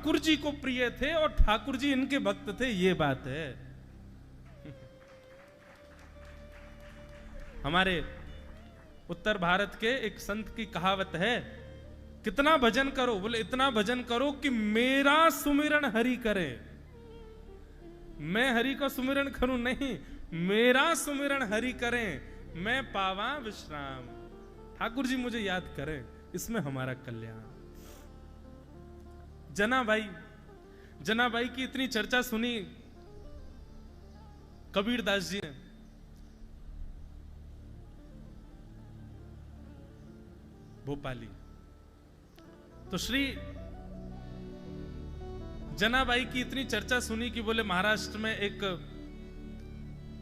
ठाकुर जी को प्रिय थे और ठाकुर जी इनके भक्त थे, ये बात है। हमारे उत्तर भारत के एक संत की कहावत है, कितना भजन करो, बोले इतना भजन करो कि मेरा सुमिरन हरि करे। मैं हरि को सुमिरन करूं नहीं, मेरा सुमिरन हरि करें, मैं पावा विश्राम। ठाकुर जी मुझे याद करें, इसमें हमारा कल्याण। जनाबाई की इतनी चर्चा सुनी कबीरदास जी ने। भोपाली तो श्री जनाबाई की इतनी चर्चा सुनी कि बोले महाराष्ट्र में एक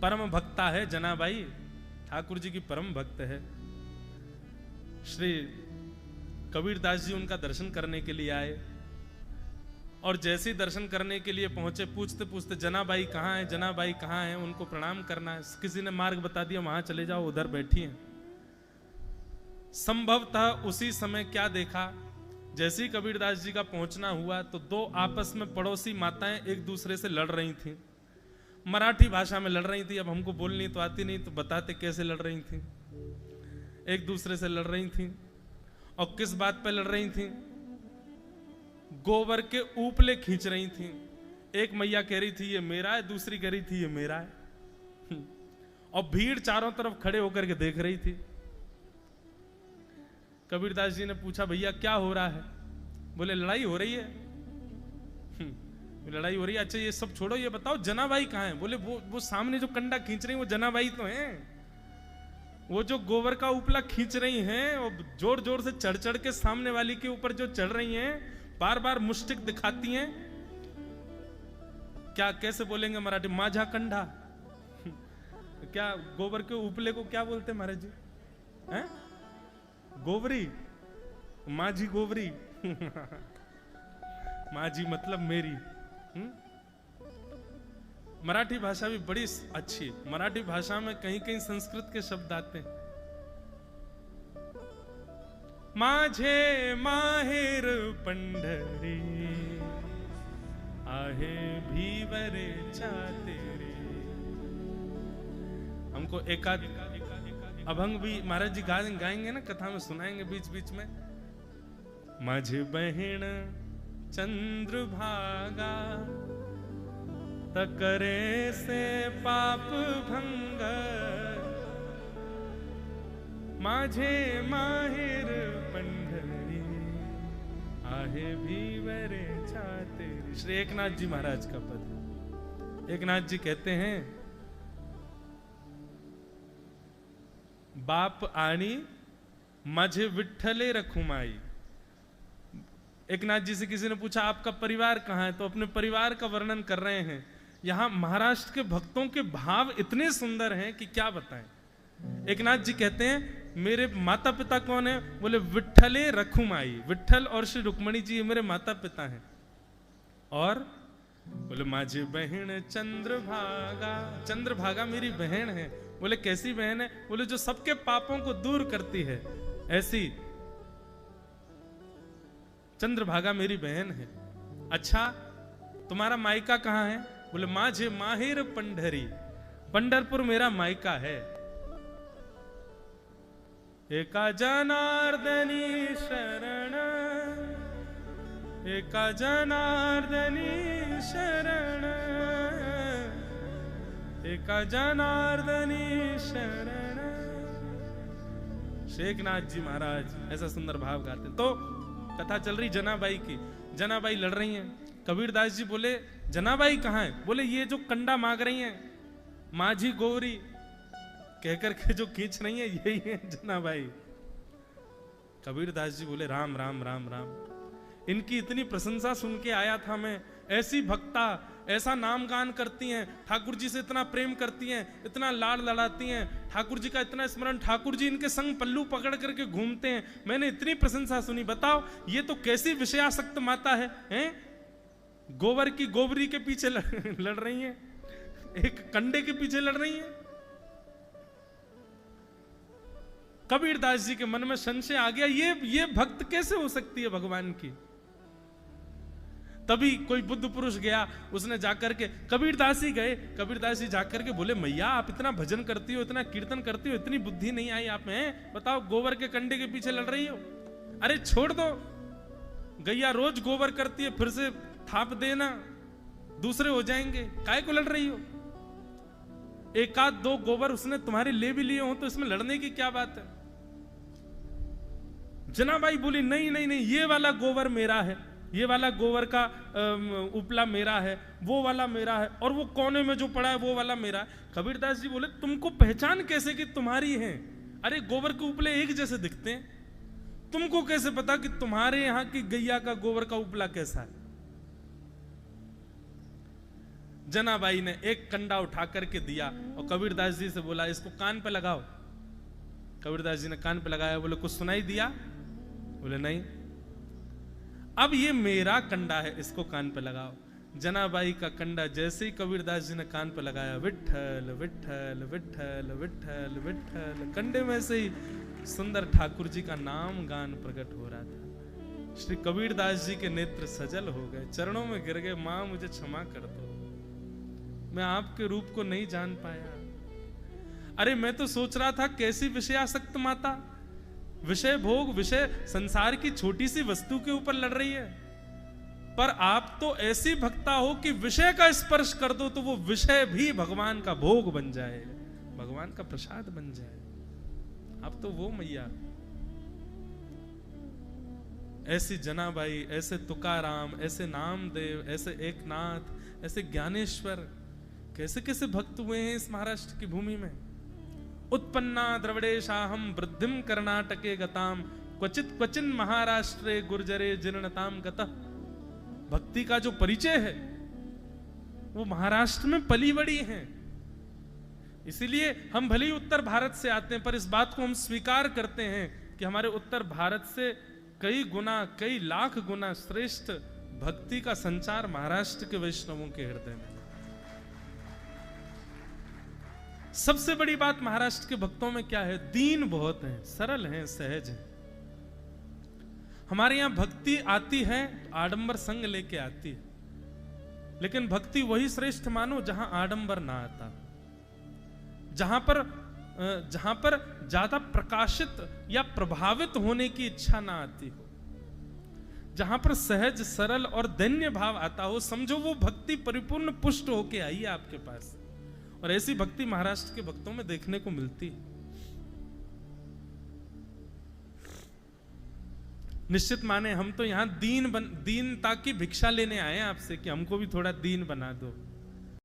परम भक्ता है जनाबाई, ठाकुर जी की परम भक्त है। श्री कबीरदास जी उनका दर्शन करने के लिए आए और जैसे ही दर्शन करने के लिए पहुंचे, पूछते पूछते जनाबाई कहाँ है, जनाबाई कहाँ है, उनको प्रणाम करना है। किसी ने मार्ग बता दिया, वहां चले जाओ, उधर बैठी हैं। संभवतः उसी समय क्या देखा, जैसे ही कबीरदास जी का पहुंचना हुआ तो दो आपस में पड़ोसी माताएं एक दूसरे से लड़ रही थीं। मराठी भाषा में लड़ रही थी। अब हमको बोलनी तो आती नहीं, तो बताते कैसे लड़ रही थी। एक दूसरे से लड़ रही थी और किस बात पे लड़ रही थी, गोबर के ऊपले खींच रही थी। एक मैया कह रही थी ये मेरा है, दूसरी कह रही थी ये मेरा है, और भीड़ चारों तरफ खड़े होकर के देख रही थी। कबीरदास जी ने पूछा भैया क्या हो रहा है? बोले लड़ाई हो रही है। लड़ाई हो रही है, अच्छा ये सब छोड़ो, ये बताओ जनाबाई कहाँ है? बोले वो सामने जो कंडा खींच रही है वो जनाबाई तो है। वो जो गोबर का उपला खींच रही हैं और जोर जोर से चढ़ चढ़ के सामने वाली के ऊपर जो चढ़ रही हैं, बार बार मुष्टिक दिखाती हैं। क्या कैसे बोलेंगे मराठी? माझा कंडा। क्या गोबर के उपले को क्या बोलते हैं महाराज जी? हैं? गोबरी, माझी गोबरी। माझी मतलब मेरी। मराठी भाषा भी बड़ी अच्छी। मराठी भाषा में कहीं कहीं संस्कृत के शब्द आते हैं। माझे माहेर पंढरी आहे भीवरे तेरे। हमको एकाध अभंग भी महाराज जी गाएंगे ना, कथा में सुनाएंगे बीच बीच में। माझे बहन चंद्रभागा तकरे से पाप भंग, माझे माहिर पंढरी आहे भीवरे छाते। श्री एकनाथ जी महाराज का पद। एकनाथ जी कहते हैं बाप आणी माझे विठ्ठले रखुमाई। एकनाथ जी से किसी ने पूछा आपका परिवार कहाँ है, तो अपने परिवार का वर्णन कर रहे हैं। यहां महाराष्ट्र के भक्तों के भाव इतने सुंदर हैं कि क्या बताएं। एकनाथ जी कहते हैं मेरे माता पिता कौन है? बोले विठ्ठले रखुमाई। विठ्ठल और श्री रुक्मणी जी मेरे माता पिता हैं। और बोले माझी बहन चंद्रभागा, चंद्रभागा मेरी बहन है। बोले कैसी बहन है? बोले जो सबके पापों को दूर करती है, ऐसी चंद्रभागा मेरी बहन है। अच्छा तुम्हारा मायका कहाँ है? बोले माझे माहिर पंढरी, पंढरपुर मेरा मायका है। एका जनार्दनी शरण, एका जनार्दनी शरण, एका जनार्दनी शरण। शेखनाथ जी महाराज ऐसा सुंदर भाव गाते। तो कथा चल रही जनाबाई की। जनाबाई लड़ रही हैं। कबीरदास जी बोले जनाबाई कहाँ है? बोले ये जो कंडा मांग रही हैं, माझी गौरी कहकर के जो खींच रही है यही है जनाबाई। कबीरदास जी बोले राम राम राम राम। इनकी इतनी प्रशंसा सुन के आया था मैं। ऐसी भक्ता, ऐसा नाम गान करती हैं, ठाकुर जी से इतना प्रेम करती हैं, इतना लाड़ लड़ाती हैं, ठाकुर जी का इतना स्मरण, ठाकुर जी इनके संग पल्लू पकड़ करके घूमते हैं। मैंने इतनी प्रशंसा सुनी। बताओ ये तो कैसी विषयासक्त माता है, हैं? गोबर की गोबरी के पीछे लड़ रही हैं, एक कंडे के पीछे लड़ रही हैं। कबीरदास जी के मन में संशय आ गया, ये भक्त कैसे हो सकती है भगवान की? तभी कोई बुद्ध पुरुष गया, उसने जाकर के, कबीरदास जी गए, कबीरदास जी जाकर के बोले, मैया आप इतना भजन करती हो, इतना कीर्तन करती हो, इतनी बुद्धि नहीं आई आप में, बताओ गोबर के कंडे के पीछे लड़ रही हो? अरे छोड़ दो, गैया रोज गोबर करती है, फिर से थाप देना, दूसरे हो जाएंगे, काहे को लड़ रही हो? एक आध दो गोबर उसने तुम्हारे ले भी लिए हो तो इसमें लड़ने की क्या बात है? जनाबाई बोली, नहीं नहीं नहीं, ये वाला गोबर मेरा है, ये वाला गोबर का उपला मेरा है, वो वाला मेरा है, और वो कोने में जो पड़ा है वो वाला मेरा है। कबीरदास जी बोले, तुमको पहचान कैसे कि तुम्हारी है? अरे गोबर के उपले एक जैसे दिखते हैं, तुमको कैसे पता कि तुम्हारे यहां की गैया का गोबर का उपला कैसा है? जनाबाई ने एक कंडा उठा करके दिया और कबीरदास जी से बोला, इसको कान पे लगाओ। कबीरदास जी ने कान पे लगाया, बोले कुछ सुनाई दिया? बोले नहीं। अब ये मेरा कंडा है, इसको कान पे लगाओ। जनाबाई का कंडा जैसे ही कबीरदास जी ने कान पे लगाया, विठ्ठल विठ्ठल विठ्ठल विठ्ठल विठ्ठल, कंडे में से ही सुंदर ठाकुर जी का नाम गान प्रकट हो रहा था। श्री कबीरदास जी के नेत्र सजल हो गए, चरणों में गिर गए, मां मुझे क्षमा कर दो, मैं आपके रूप को नहीं जान पाया। अरे मैं तो सोच रहा था कैसी विषयासक्त माता, विषय भोग, विषय संसार की छोटी सी वस्तु के ऊपर लड़ रही है, पर आप तो ऐसी भक्ता हो कि विषय का स्पर्श कर दो तो वो विषय भी भगवान का भोग बन जाए, भगवान का प्रसाद बन जाए। आप तो वो मैया। ऐसी जनाबाई, ऐसे तुकाराम, ऐसे नामदेव, ऐसे एकनाथ, ऐसे ज्ञानेश्वर, कैसे कैसे भक्त हुए हैं इस महाराष्ट्र की भूमि में। उत्पन्ना द्रविड़ेशाहम वृद्धिम कर्नाटके गताम, क्वचित क्वचिन महाराष्ट्रे गुर्जरे जीर्णताम गतः। भक्ति का जो परिचय है वो महाराष्ट्र में पली बड़ी है। इसीलिए हम भले ही उत्तर भारत से आते हैं, पर इस बात को हम स्वीकार करते हैं कि हमारे उत्तर भारत से कई गुना, कई लाख गुना श्रेष्ठ भक्ति का संचार महाराष्ट्र के वैष्णवों के हृदय में। सबसे बड़ी बात महाराष्ट्र के भक्तों में क्या है? दीन बहुत हैं, सरल हैं, सहज हैं। हमारे यहां भक्ति आती है आडंबर संग लेके आती है, लेकिन भक्ति वही श्रेष्ठ मानो जहां आडंबर ना आता, जहां पर ज्यादा प्रकाशित या प्रभावित होने की इच्छा ना आती हो, जहां पर सहज, सरल और दैन्य भाव आता हो, समझो वो भक्ति परिपूर्ण पुष्ट होके आई है आपके पास। और ऐसी भक्ति महाराष्ट्र के भक्तों में देखने को मिलती है। निश्चित माने हम तो यहां दीनता की भिक्षा लेने आए हैं आपसे कि हमको भी थोड़ा दीन बना दो।